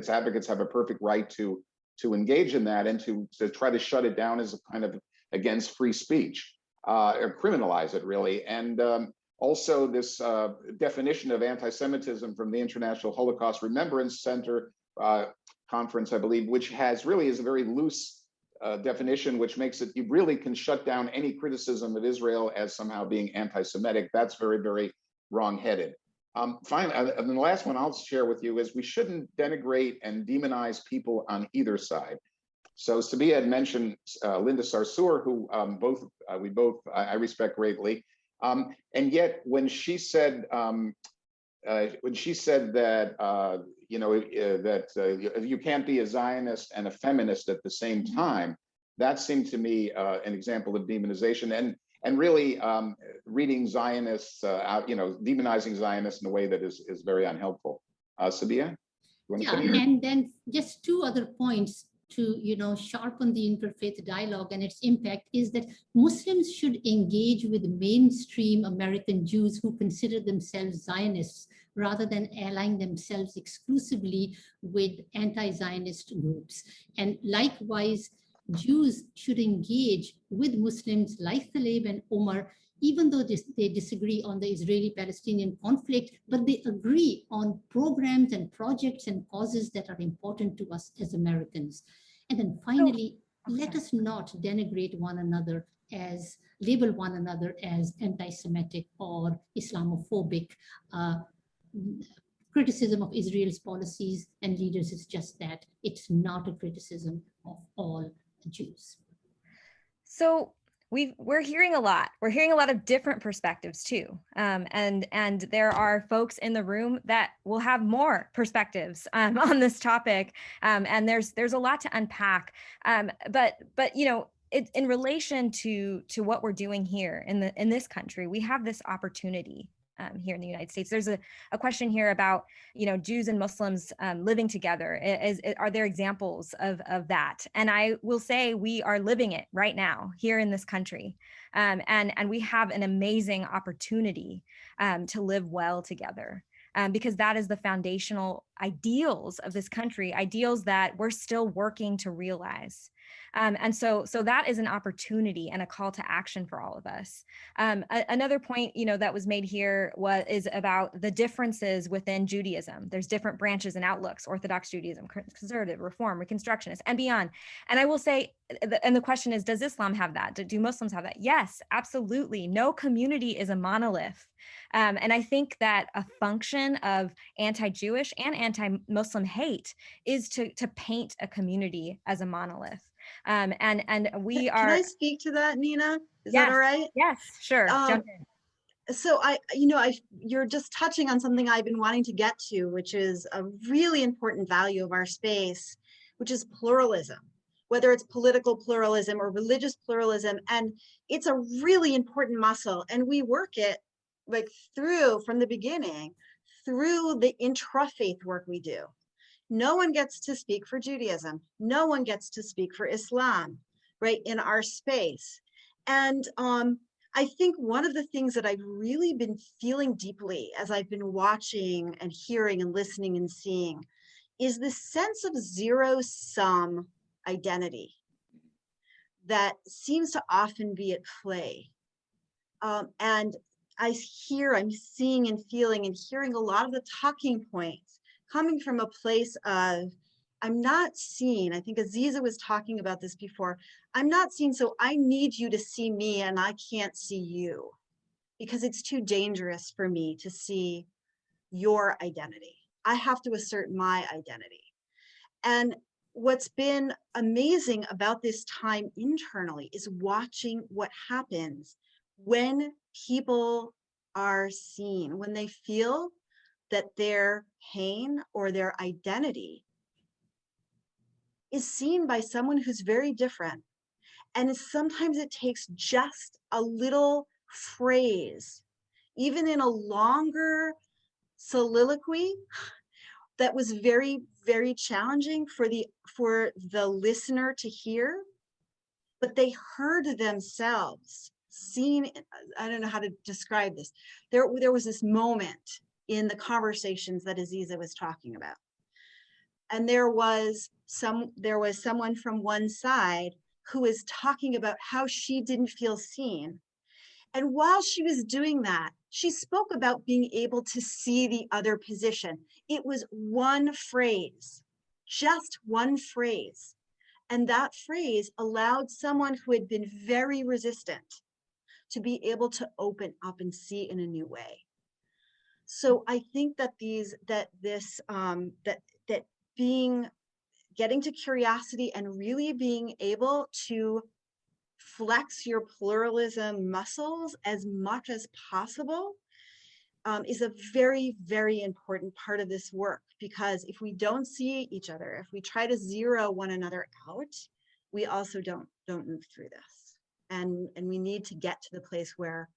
advocates have a perfect right to engage in that and to try to shut it down as a kind of against free speech, or criminalize it, really. And also this definition of anti-Semitism from the International Holocaust Remembrance Center conference, I believe, which is a very loose definition, which makes it, you really can shut down any criticism of Israel as somehow being anti-Semitic. That's very, very wrong-headed. Finally, and the last one I'll share with you is we shouldn't denigrate and demonize people on either side. So Sabeeha had mentioned Linda Sarsour, who I respect greatly, and yet when she said that you can't be a Zionist and a feminist at the same time, that seemed to me an example of demonization and really reading Zionists out, demonizing Zionists in a way that is very unhelpful. Sabeeha, you want to finish? And then just two other points to sharpen the interfaith dialogue and its impact is that Muslims should engage with mainstream American Jews who consider themselves Zionists rather than allying themselves exclusively with anti-Zionist groups. And likewise, Jews should engage with Muslims like Taleb and Omar, even though they disagree on the Israeli-Palestinian conflict, but they agree on programs and projects and causes that are important to us as Americans. And then finally, let us not denigrate one another label one another as anti-Semitic or Islamophobic. Criticism of Israel's policies and leaders is just that. It's not a criticism of all Jews. So we're hearing a lot. We're hearing a lot of different perspectives too, and there are folks in the room that will have more perspectives on this topic, and there's a lot to unpack. But in relation to what we're doing here in this country, we have this opportunity. Here in the United States, there's a question here about Jews and Muslims living together. Are there examples of that? And I will say we are living it right now here in this country, and we have an amazing opportunity to live well together. Because that is the foundational ideals of this country, ideals that we're still working to realize. And so that is an opportunity and a call to action for all of us. Another point, that was made here is about the differences within Judaism. There's different branches and outlooks: Orthodox Judaism, conservative, Reform, Reconstructionist, and beyond. And I will say, and the question is, does Islam have that? Do Muslims have that? Yes, absolutely. No community is a monolith. And I think that a function of anti-Jewish and anti-Muslim hate is to paint a community as a monolith. And we are. Can I speak to that, Nina? Is that all right? Yes, sure. Jump in. So you're just touching on something I've been wanting to get to, which is a really important value of our space, which is pluralism, whether it's political pluralism or religious pluralism. And it's a really important muscle. And we work it from the beginning, through the intra-faith work we do. No one gets to speak for Judaism. No one gets to speak for Islam, right, in our space. And I think one of the things that I've really been feeling deeply as I've been watching and hearing and listening and seeing is this sense of zero-sum identity that seems to often be at play. And I'm seeing and feeling and hearing a lot of the talking points coming from a place of, I'm not seen. I think Aziza was talking about this before. I'm not seen, so I need you to see me and I can't see you because it's too dangerous for me to see your identity. I have to assert my identity. And what's been amazing about this time internally is watching what happens when people are seen, when they feel that their pain or their identity is seen by someone who's very different. And sometimes it takes just a little phrase, even in a longer soliloquy that was very, very challenging for the listener to hear, but they heard themselves seen. I don't know how to describe this. There was this moment in the conversations that Aziza was talking about. And there was someone from one side who was talking about how she didn't feel seen. And while she was doing that, she spoke about being able to see the other position. It was one phrase, just one phrase. And that phrase allowed someone who had been very resistant to be able to open up and see in a new way. So I think that getting to curiosity and really being able to flex your pluralism muscles as much as possible is a very, very important part of this work, because if we don't see each other, if we try to zero one another out, we also don't move through this. And we need to get to the place where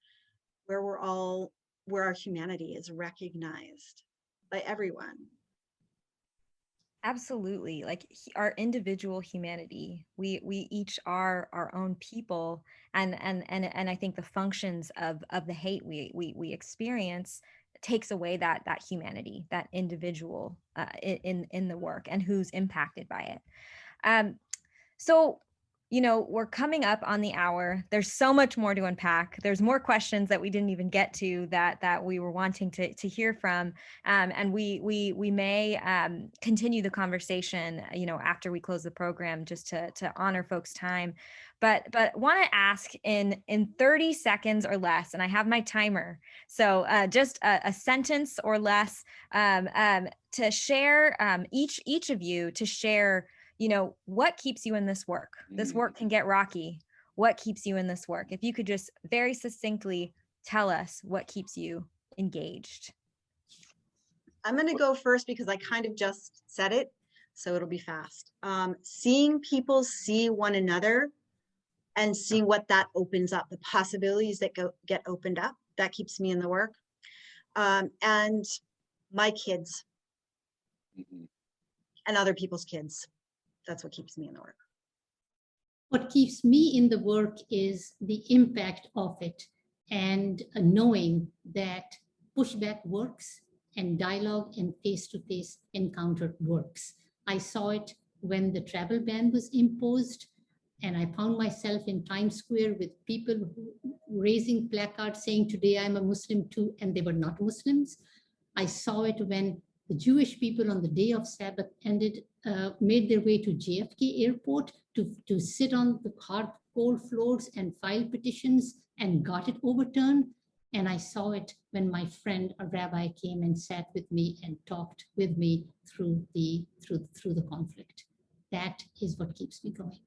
our humanity is recognized by everyone. Absolutely. Like our individual humanity, we each are our own people, and I think the functions of the hate we experience takes away that humanity, that individual in the work, and who's impacted by it. So, we're coming up on the hour. There's so much more to unpack. There's more questions that we didn't even get to that we were wanting to hear from. And we may continue the conversation, after we close the program, just to honor folks' time. But want to ask in 30 seconds or less, and I have my timer. So just a sentence or less to share, each of you to share, what keeps you in this work? This work can get rocky. What keeps you in this work? If you could just very succinctly tell us what keeps you engaged. I'm going to go first because I kind of just said it, so it'll be fast. Seeing people see one another and seeing what that opens up, the possibilities that get opened up, that keeps me in the work. And my kids and other people's kids. That's what keeps me in the work. What keeps me in the work is the impact of it, and knowing that pushback works and dialogue and face-to-face encounter works. I saw it when the travel ban was imposed, and I found myself in Times Square with people raising placards saying, "Today I'm a Muslim too," and they were not Muslims. I saw it when the Jewish people on the day of Sabbath made their way to JFK Airport to sit on the hard, cold floors and file petitions and got it overturned. And I saw it when my friend, a rabbi, came and sat with me and talked with me through the conflict. That is what keeps me going.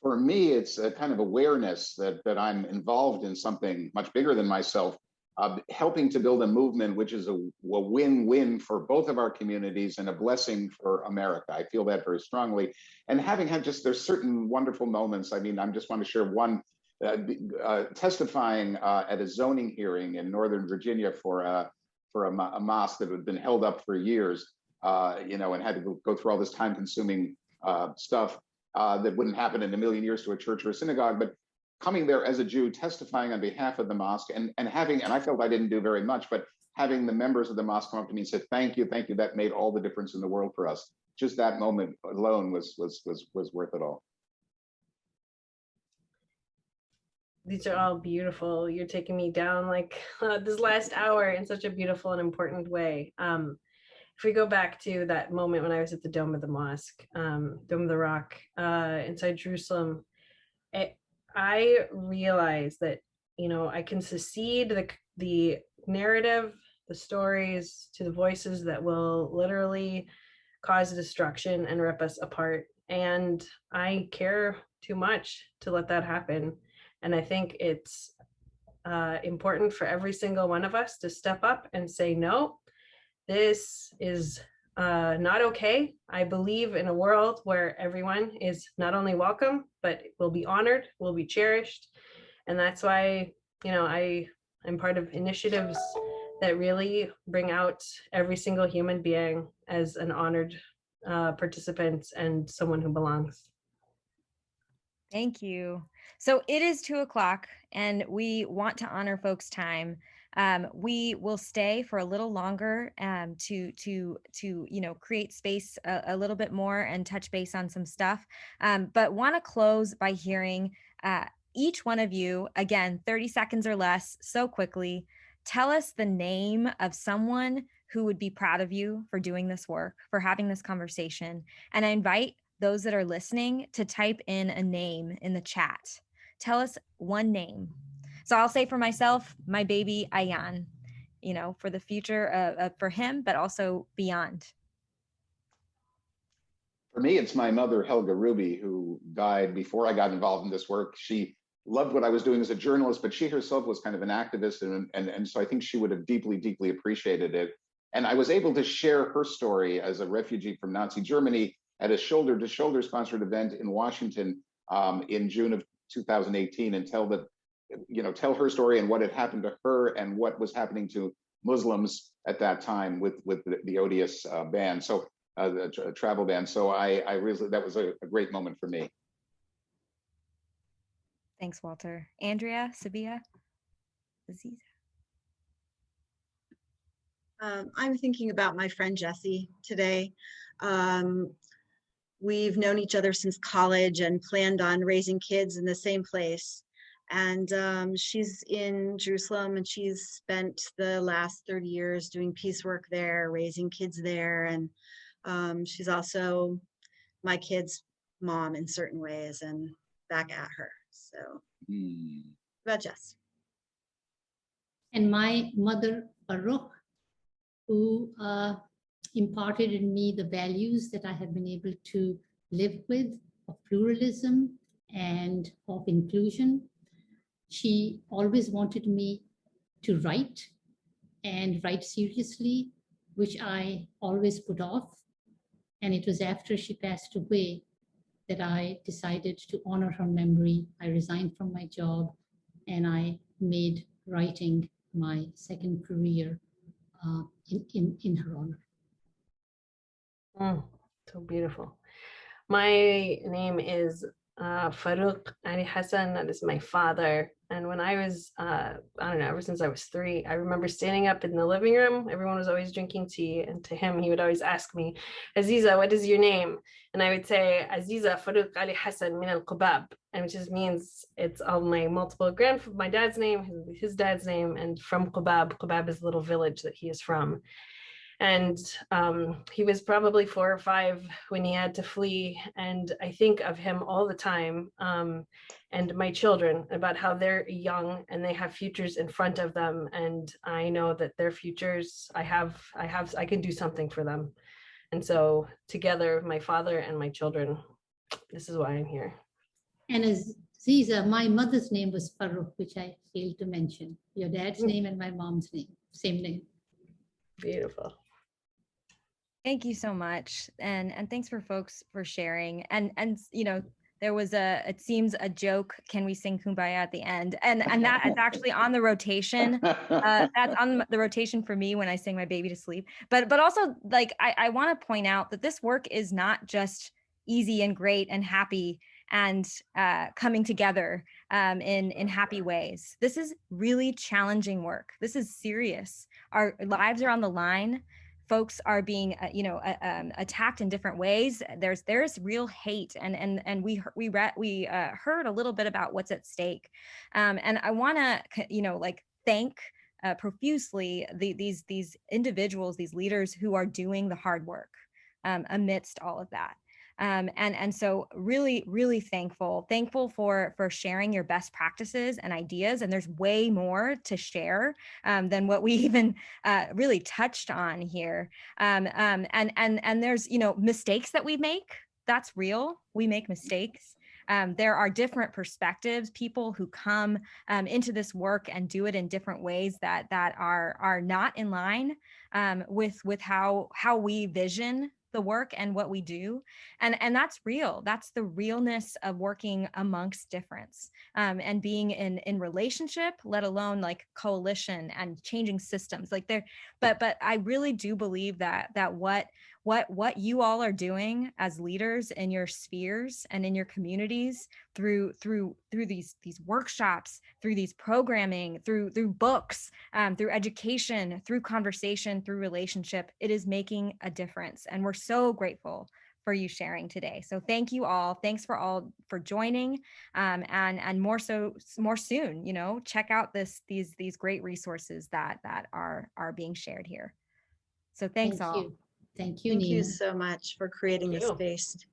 For me, it's a kind of awareness that I'm involved in something much bigger than myself, helping to build a movement which is a win-win for both of our communities and a blessing for America. I feel that very strongly. And having had there's certain wonderful moments. I mean, I just want to share one, testifying at a zoning hearing in Northern Virginia for a mosque that had been held up for years, and had to go through all this time-consuming stuff that wouldn't happen in a million years to a church or a synagogue. But coming there as a Jew, testifying on behalf of the mosque, and I felt I didn't do very much, but having the members of the mosque come up to me and say, thank you, that made all the difference in the world for us. Just that moment alone was worth it all. These are all beautiful. You're taking me down like this last hour in such a beautiful and important way. If we go back to that moment when I was at the Dome of the Mosque, Dome of the Rock, inside Jerusalem, I realized that, I can secede the narrative, the stories to the voices that will literally cause destruction and rip us apart. And I care too much to let that happen. And I think it's important for every single one of us to step up and say, no, this is not okay. I believe in a world where everyone is not only welcome, but will be honored, will be cherished. And that's why, I'm part of initiatives that really bring out every single human being as an honored participant and someone who belongs. Thank you. So it is 2 o'clock and we want to honor folks' time. We will stay for a little longer to create space a little bit more and touch base on some stuff. But want to close by hearing each one of you, again, 30 seconds or less, so quickly, tell us the name of someone who would be proud of you for doing this work, for having this conversation. And I invite those that are listening to type in a name in the chat. Tell us one name. So I'll say for myself, my baby Ayan, for the future for him, but also beyond. For me, it's my mother, Helga Ruby, who died before I got involved in this work. She loved what I was doing as a journalist, but she herself was kind of an activist. And so I think she would have deeply, deeply appreciated it. And I was able to share her story as a refugee from Nazi Germany at a shoulder-to-shoulder sponsored event in Washington in June of 2018, and tell her story and what had happened to her and what was happening to Muslims at that time with the odious ban, so the travel ban. So I really, that was a great moment for me. Thanks, Walter. Andrea, Sabeeha, Aziza. I'm thinking about my friend Jessie today. We've known each other since college and planned on raising kids in the same place. And she's in Jerusalem, and she's spent the last 30 years doing peace work there, raising kids there. And she's also my kid's mom in certain ways, and back at her. So about Jess. And my mother, Baruch, who imparted in me the values that I have been able to live with, of pluralism and of inclusion. She always wanted me to write, and write seriously, which I always put off. And it was after she passed away that I decided to honor her memory. I resigned from my job and I made writing my second career in her honor. So beautiful. My name is Farouk Ali Hassan. That is my father. And when I was, I don't know, ever since I was 3, I remember standing up in the living room. Everyone was always drinking tea. And to him, he would always ask me, Aziza, what is your name? And I would say, Aziza Farouk Ali Hassan min al-Qubab. And it just means it's all my multiple my dad's name, his dad's name, and from Qubab. Qubab is a little village that he is from. And he was probably 4 or 5 when he had to flee. And I think of him all the time, and my children, about how they're young and they have futures in front of them. And I know that their futures, I can do something for them. And so together, my father and my children, this is why I'm here. And Aziza, my mother's name was Farouk, which I failed to mention. Your dad's name and my mom's name, same name. Beautiful. Thank you so much. And thanks for folks for sharing. And there was it seems a joke, can we sing Kumbaya at the end? And that is actually on the rotation. That's on the rotation for me when I sing my baby to sleep. But also, like, I want to point out that this work is not just easy and great and happy and coming together in happy ways. This is really challenging work. This is serious. Our lives are on the line. Folks are being, attacked in different ways. There's real hate, and we heard a little bit about what's at stake, and I want to, thank profusely these individuals, these leaders who are doing the hard work amidst all of that. And so really, really thankful for sharing your best practices and ideas. And there's way more to share than what we even really touched on here. And there's, mistakes that we make. That's real. We make mistakes. There are different perspectives, people who come into this work and do it in different ways that are not in line with how we vision the work and what we do. And that's real. That's the realness of working amongst difference, and being in relationship, let alone like coalition and changing systems like there. But I really do believe that what you all are doing as leaders in your spheres and in your communities through these workshops, through these programming, through books, through education, through conversation, through relationship, it is making a difference. And we're so grateful for you sharing today. So thank you all. Thanks for all for joining, and more soon. Check out these great resources that are being shared here. So thanks Thank all. you. Thank you, Thank you Nina. so much for creating Thank this you. space.